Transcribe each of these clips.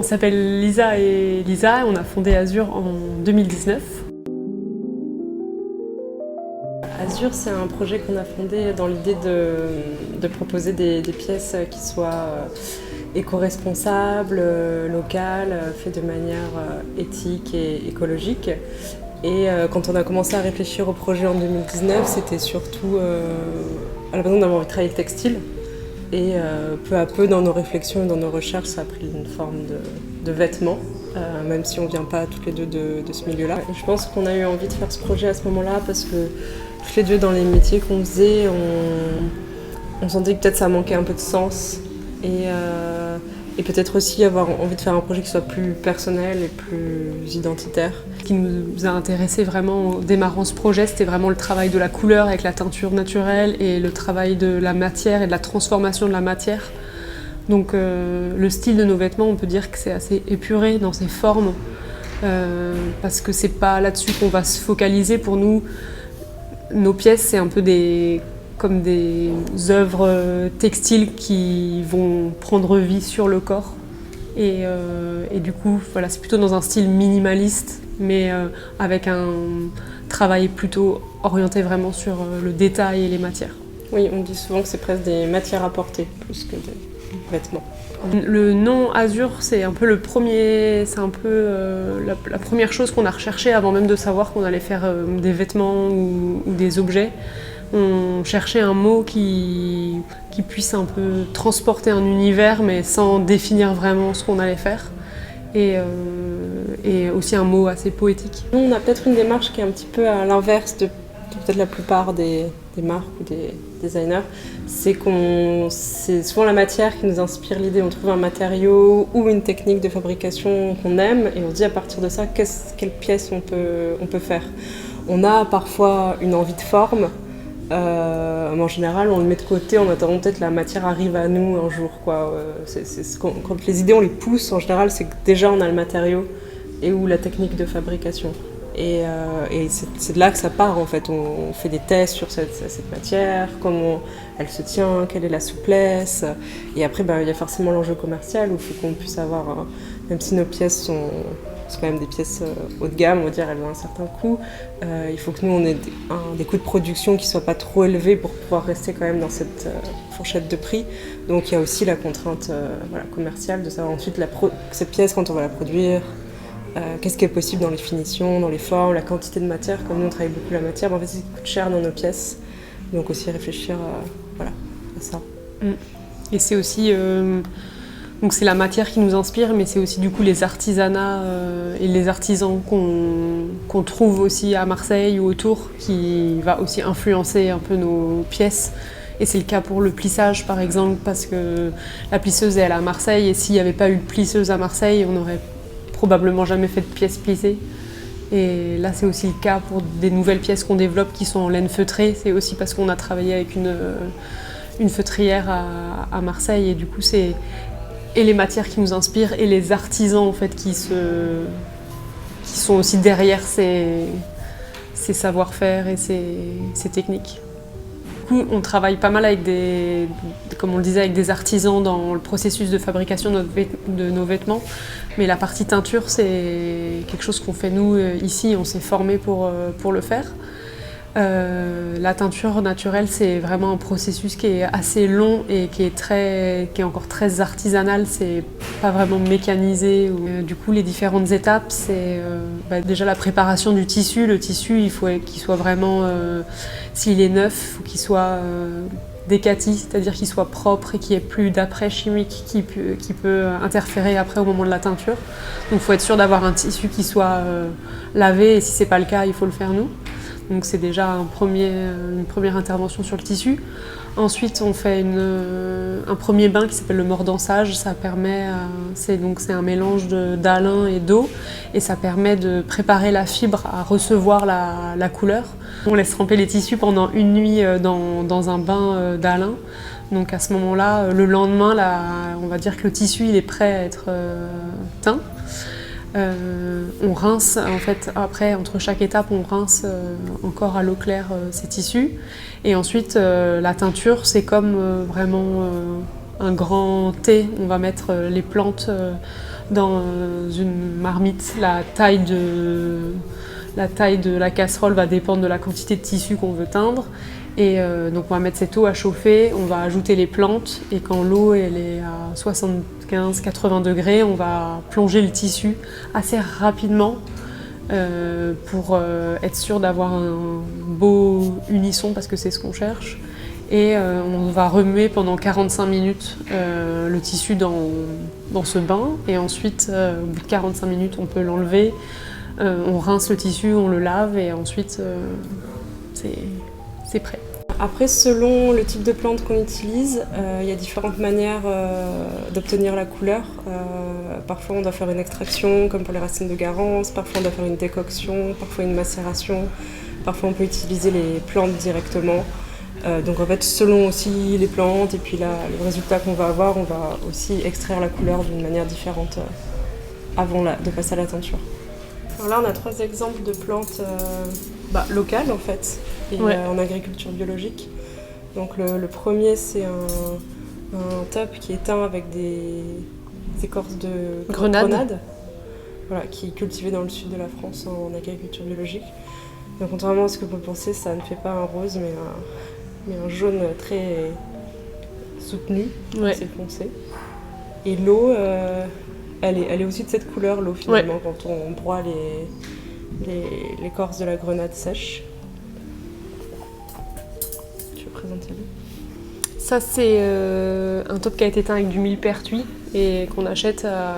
s'appelle Lisa et Lisa, on a fondé Azur en 2019. Azur, c'est un projet qu'on a fondé dans l'idée de proposer des pièces qui soient éco-responsables, locales, faites de manière éthique et écologique. Et quand on a commencé à réfléchir au projet en 2019, c'était surtout à la base d'avoir envie de travailler le textile. Et peu à peu, dans nos réflexions et dans nos recherches, ça a pris une forme de vêtements, même si on ne vient pas toutes les deux de ce milieu-là. Et je pense qu'on a eu envie de faire ce projet à ce moment-là parce que toutes les deux, dans les métiers qu'on faisait, on sentait que peut-être ça manquait un peu de sens. Et peut-être aussi avoir envie de faire un projet qui soit plus personnel et plus identitaire. Ce qui nous a intéressé vraiment en démarrant ce projet, c'était vraiment le travail de la couleur avec la teinture naturelle et le travail de la matière et de la transformation de la matière. Donc le style de nos vêtements, on peut dire que c'est assez épuré dans ses formes parce que c'est pas là-dessus qu'on va se focaliser. Pour nous, nos pièces, c'est un peu comme des œuvres textiles qui vont prendre vie sur le corps. Et du coup, voilà, c'est plutôt dans un style minimaliste, mais avec un travail plutôt orienté vraiment sur le détail et les matières. Oui, on dit souvent que c'est presque des matières à porter, plus que des vêtements. Le nom Azur, c'est un peu la première chose qu'on a recherchée avant même de savoir qu'on allait faire des vêtements ou des objets. On cherchait un mot qui puisse un peu transporter un univers, mais sans définir vraiment ce qu'on allait faire. Et aussi un mot assez poétique. Nous, on a peut-être une démarche qui est un petit peu à l'inverse de peut-être la plupart des marques ou des designers. C'est souvent la matière qui nous inspire l'idée. On trouve un matériau ou une technique de fabrication qu'on aime et on se dit à partir de ça, quelle pièce on peut faire. On a parfois une envie de forme. Mais en général, on le met de côté en attendant peut-être que la matière arrive à nous un jour, quoi. Quand les idées, on les pousse, en général, c'est que déjà on a le matériau et ou la technique de fabrication. Et c'est de là que ça part, en fait. On fait des tests sur cette matière, comment elle se tient, quelle est la souplesse. Et après, il y a forcément l'enjeu commercial où il faut qu'on puisse avoir, même si nos pièces sont quand même des pièces haut de gamme, on va dire, elles ont un certain coût. Il faut que nous, on ait des coûts de production qui ne soient pas trop élevés pour pouvoir rester quand même dans cette fourchette de prix. Donc il y a aussi la contrainte commerciale de savoir ensuite cette pièce, quand on va la produire, qu'est-ce qui est possible dans les finitions, dans les formes, la quantité de matière. Comme nous, on travaille beaucoup la matière, mais en fait, ça coûte cher dans nos pièces. Donc aussi réfléchir à ça. Et c'est aussi... Donc c'est la matière qui nous inspire, mais c'est aussi du coup les artisanats et les artisans qu'on trouve aussi à Marseille ou autour, qui va aussi influencer un peu nos pièces. Et c'est le cas pour le plissage par exemple, parce que la plisseuse elle est à Marseille, et s'il n'y avait pas eu de plisseuse à Marseille, on n'aurait probablement jamais fait de pièces plissées. Et là c'est aussi le cas pour des nouvelles pièces qu'on développe qui sont en laine feutrée, c'est aussi parce qu'on a travaillé avec une feutrière à Marseille, et du coup c'est et les matières qui nous inspirent et les artisans en fait qui sont aussi derrière ces savoir-faire et ces techniques. Du coup, on travaille pas mal avec comme on le disait, avec des artisans dans le processus de fabrication de nos vêtements. Mais la partie teinture, c'est quelque chose qu'on fait nous ici, on s'est formé pour le faire. La teinture naturelle, c'est vraiment un processus qui est assez long et qui est encore très artisanal, c'est pas vraiment mécanisé. Du coup, les différentes étapes, c'est déjà la préparation du tissu. Le tissu, il faut qu'il soit vraiment, s'il est neuf, il faut qu'il soit décati, c'est-à-dire qu'il soit propre et qu'il n'y ait plus d'après chimique qui peut interférer après au moment de la teinture. Donc il faut être sûr d'avoir un tissu qui soit lavé, et si c'est pas le cas, il faut le faire nous. Donc c'est déjà une première intervention sur le tissu. Ensuite, on fait un premier bain qui s'appelle le mordansage. Ça permet, c'est un mélange d'alun et d'eau, et ça permet de préparer la fibre à recevoir la couleur. On laisse tremper les tissus pendant une nuit dans un bain d'alun. Donc à ce moment-là, le lendemain, on va dire que le tissu il est prêt à être teint. On rince, en fait, après, entre chaque étape, on rince encore à l'eau claire ces tissus. Et ensuite, la teinture, c'est comme vraiment un grand T, on va mettre les plantes dans une marmite. La taille de la casserole va dépendre de la quantité de tissu qu'on veut teindre. Et donc on va mettre cette eau à chauffer, on va ajouter les plantes et quand l'eau elle est à 75-80 degrés, on va plonger le tissu assez rapidement pour être sûr d'avoir un beau unisson parce que c'est ce qu'on cherche. Et on va remuer pendant 45 minutes le tissu dans ce bain et ensuite au bout de 45 minutes on peut l'enlever, on rince le tissu, on le lave et ensuite c'est prêt. Après, selon le type de plante qu'on utilise, il y a différentes manières d'obtenir la couleur. Parfois, on doit faire une extraction, comme pour les racines de garance. Parfois, on doit faire une décoction, parfois une macération. Parfois, on peut utiliser les plantes directement. Donc, en fait, selon aussi les plantes et puis le résultat qu'on va avoir, on va aussi extraire la couleur d'une manière différente avant de passer à la teinture. Alors là, on a 3 exemples de plantes locales, en fait. Et en agriculture biologique. Donc le premier c'est un top qui est teint avec des écorces de grenade, voilà, qui est cultivé dans le sud de la France en agriculture biologique. Donc contrairement à ce que vous pensez, ça ne fait pas un rose mais un jaune très soutenu, assez foncé. Et l'eau, elle est aussi de cette couleur, l'eau finalement, quand on broie l'écorce de la grenade sèche. Ça c'est un top qui a été teint avec du millepertuis et qu'on achète à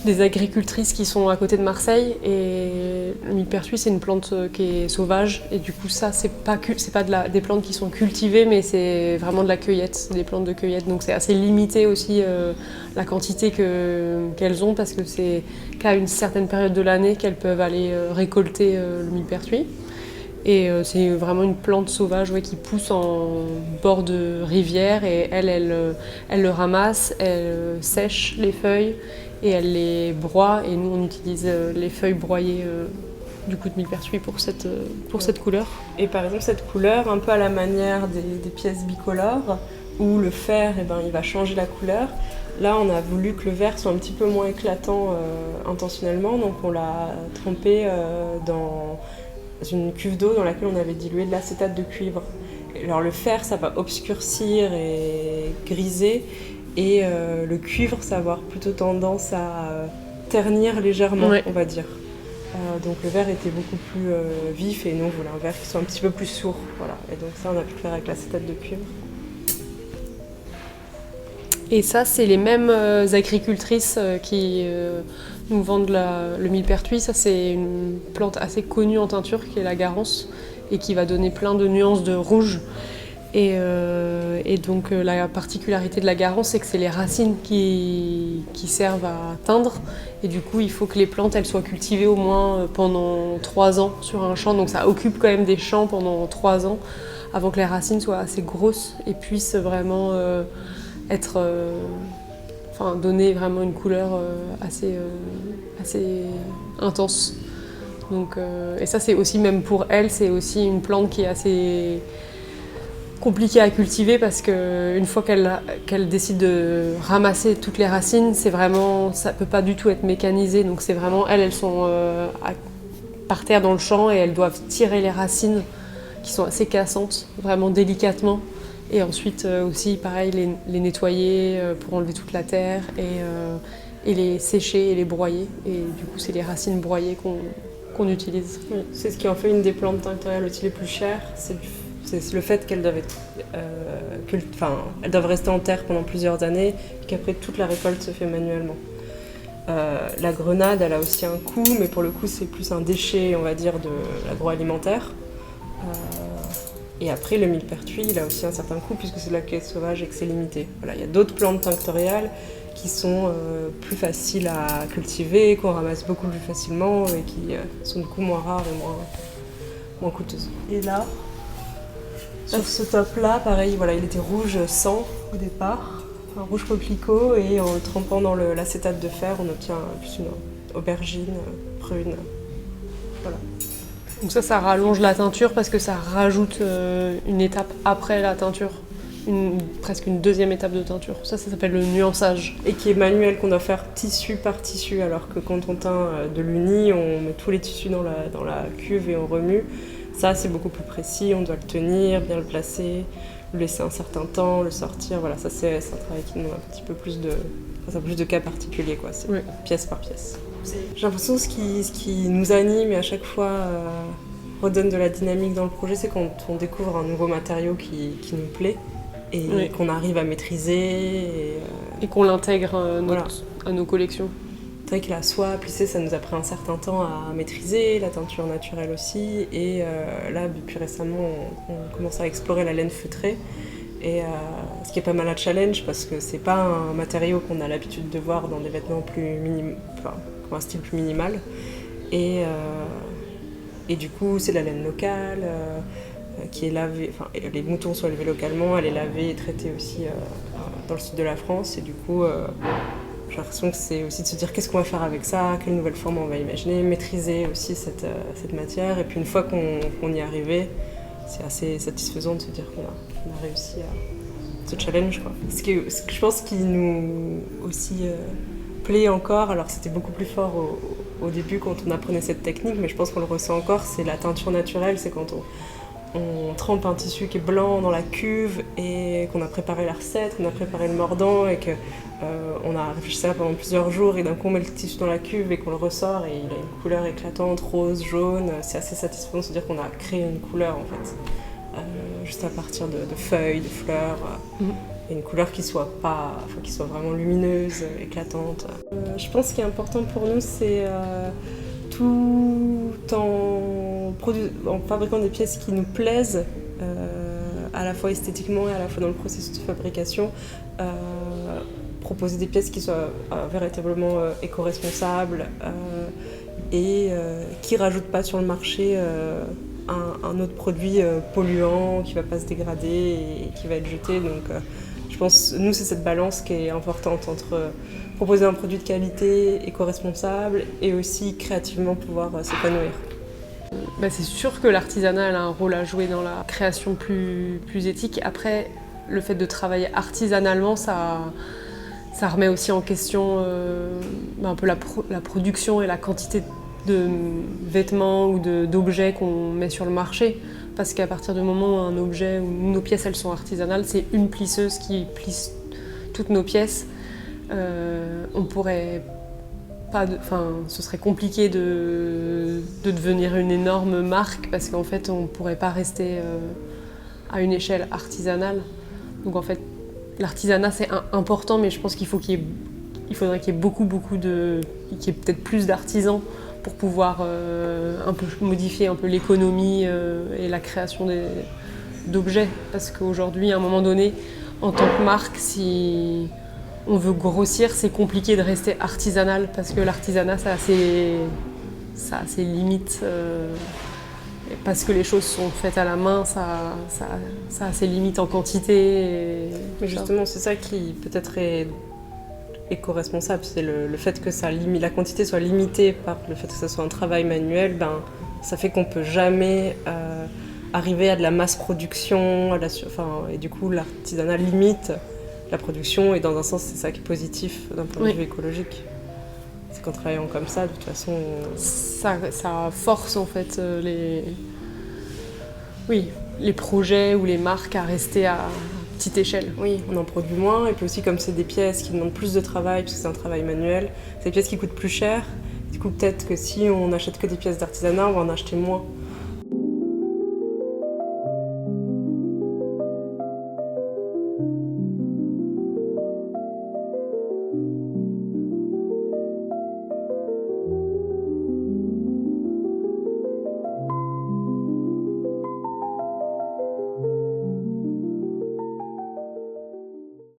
des agricultrices qui sont à côté de Marseille. Et le millepertuis c'est une plante qui est sauvage et du coup ça c'est pas des plantes qui sont cultivées mais c'est vraiment de la cueillette, c'est des plantes de cueillette donc c'est assez limité aussi la quantité qu'elles ont parce que c'est qu'à une certaine période de l'année qu'elles peuvent aller récolter le millepertuis. Et c'est vraiment une plante sauvage qui pousse en bord de rivière et elle le ramasse, elle sèche les feuilles et elle les broie et nous on utilise les feuilles broyées du coup de millepertuis pour cette couleur. Et par exemple cette couleur un peu à la manière des pièces bicolores où le fer il va changer la couleur. Là on a voulu que le vert soit un petit peu moins éclatant intentionnellement donc on l'a trempé dans une cuve d'eau dans laquelle on avait dilué de l'acétate de cuivre. Alors le fer, ça va obscurcir et griser, et le cuivre, ça va avoir plutôt tendance à ternir légèrement, on va dire. Donc le vert était beaucoup plus vif, et nous, on voulait un vert qui soit un petit peu plus sourd. Voilà. Et donc ça, on a pu le faire avec l'acétate de cuivre. Et ça, c'est les mêmes agricultrices qui nous vendent le millepertuis. Ça, c'est une plante assez connue en teinture qui est la garance et qui va donner plein de nuances de rouge. Et donc la particularité de la garance, c'est que c'est les racines qui servent à teindre. Et du coup, il faut que les plantes elles soient cultivées au moins pendant 3 ans sur un champ. Donc ça occupe quand même des champs pendant 3 ans avant que les racines soient assez grosses et puissent vraiment donner vraiment une couleur assez intense. Donc, et ça c'est aussi, même pour elle, c'est aussi une plante qui est assez compliquée à cultiver parce qu'une fois qu'elle décide de ramasser toutes les racines, ça peut pas du tout être mécanisé. Donc c'est vraiment, elles sont par terre dans le champ et elles doivent tirer les racines qui sont assez cassantes, vraiment délicatement. Et ensuite aussi, pareil, les nettoyer pour enlever toute la terre et les sécher et les broyer. Et du coup, c'est les racines broyées qu'on utilise. Oui, c'est ce qui en fait une des plantes tinctoriales aussi les plus chères. C'est le fait qu'elles doivent elles doivent rester en terre pendant plusieurs années et qu'après toute la récolte se fait manuellement. La grenade, elle a aussi un coût, mais pour le coup, c'est plus un déchet, on va dire, de l'agroalimentaire. Et après, le millepertuis, il a aussi un certain coût puisque c'est de la cueillette sauvage et que c'est limité. Voilà, il y a d'autres plantes tinctoriales qui sont plus faciles à cultiver, qu'on ramasse beaucoup plus facilement et qui sont du coup moins rares et moins coûteuses. Et là, sur ce top-là, pareil, voilà, il était rouge sang au départ, un rouge coquelicot, et en le trempant dans l'acétate de fer, on obtient plus une aubergine prune. Voilà. Donc ça rallonge la teinture parce que ça rajoute une étape après la teinture. presque une deuxième étape de teinture. Ça s'appelle le nuançage. Et qui est manuel, qu'on doit faire tissu par tissu, alors que quand on teint de l'uni, on met tous les tissus dans la cuve et on remue. Ça, c'est beaucoup plus précis, on doit le tenir, bien le placer, le laisser un certain temps, le sortir. Voilà, ça c'est un travail qui demande un petit peu plus de cas particuliers, quoi. C'est pièce par pièce. J'ai l'impression que ce qui nous anime et à chaque fois redonne de la dynamique dans le projet, c'est quand on découvre un nouveau matériau qui nous plaît et qu'on arrive à maîtriser. Et qu'on l'intègre à nos collections. C'est vrai que la soie plissée, ça nous a pris un certain temps à maîtriser, la teinture naturelle aussi. Et là, depuis récemment, on commence à explorer la laine feutrée. Et ce qui est pas mal à challenge, parce que c'est pas un matériau qu'on a l'habitude de voir dans des vêtements un style plus minimal. Et du coup, c'est de la laine locale, qui est lavée, les moutons sont élevés localement, elle est lavée et traitée aussi dans le sud de la France. Et du coup, j'ai l'impression que c'est aussi de se dire qu'est-ce qu'on va faire avec ça, quelle nouvelle forme on va imaginer, maîtriser aussi cette matière. Et puis une fois qu'on y est arrivé, c'est assez satisfaisant de se dire qu'on a réussi à ce challenge, quoi. Ce que je pense qui nous aussi plaît encore, alors c'était beaucoup plus fort au début quand on apprenait cette technique, mais je pense qu'on le ressent encore, c'est la teinture naturelle, c'est quand on trempe un tissu qui est blanc dans la cuve et qu'on a préparé la recette, qu'on a préparé le mordant et qu'on a réfléchi à ça pendant plusieurs jours et d'un coup on met le tissu dans la cuve et qu'on le ressort et il a une couleur éclatante, rose, jaune. C'est assez satisfaisant de se dire qu'on a créé une couleur en fait, juste à partir de feuilles, de fleurs. Et une couleur qui soit vraiment lumineuse, éclatante. Je pense ce qui est important pour nous, c'est tout en fabriquant des pièces qui nous plaisent, à la fois esthétiquement et à la fois dans le processus de fabrication, proposer des pièces qui soient véritablement éco-responsables et qui ne rajoutent pas sur le marché un autre produit polluant qui ne va pas se dégrader et qui va être jeté. Donc, je pense, nous, c'est cette balance qui est importante entre proposer un produit de qualité, éco-responsable et aussi créativement pouvoir s'épanouir. C'est sûr que l'artisanat a un rôle à jouer dans la création plus éthique. Après, le fait de travailler artisanalement, ça remet aussi en question un peu la production et la quantité de vêtements ou d'objets qu'on met sur le marché. Parce qu'à partir du moment où un objet, où nos pièces elles sont artisanales, c'est une plisseuse qui plisse toutes nos pièces. On pourrait pas, ce serait compliqué de devenir une énorme marque parce qu'en fait on pourrait pas rester à une échelle artisanale. Donc en fait l'artisanat c'est important, mais je pense qu'il faudrait qu'il y ait beaucoup qu'il y ait peut-être plus d'artisans pour pouvoir un peu modifier un peu l'économie et la création d'objets. Parce qu'aujourd'hui, à un moment donné, en tant que marque, si on veut grossir, c'est compliqué de rester artisanal parce que l'artisanat, ça a ses limites. Parce que les choses sont faites à la main, ça a ses limites en quantité. Mais justement, c'est ça qui peut-être est éco-responsable, c'est le fait que la quantité soit limitée par le fait que ce soit un travail manuel, ça fait qu'on ne peut jamais arriver à de la masse production, et du coup l'artisanat limite la production et dans un sens c'est ça qui est positif d'un point de vue écologique. C'est qu'en travaillant comme ça, de toute façon... Ça force en fait les projets ou les marques à rester à petite échelle. Oui, on en produit moins, et puis aussi comme c'est des pièces qui demandent plus de travail, puisque c'est un travail manuel, c'est des pièces qui coûtent plus cher. Du coup, peut-être que si on n'achète que des pièces d'artisanat, on va en acheter moins.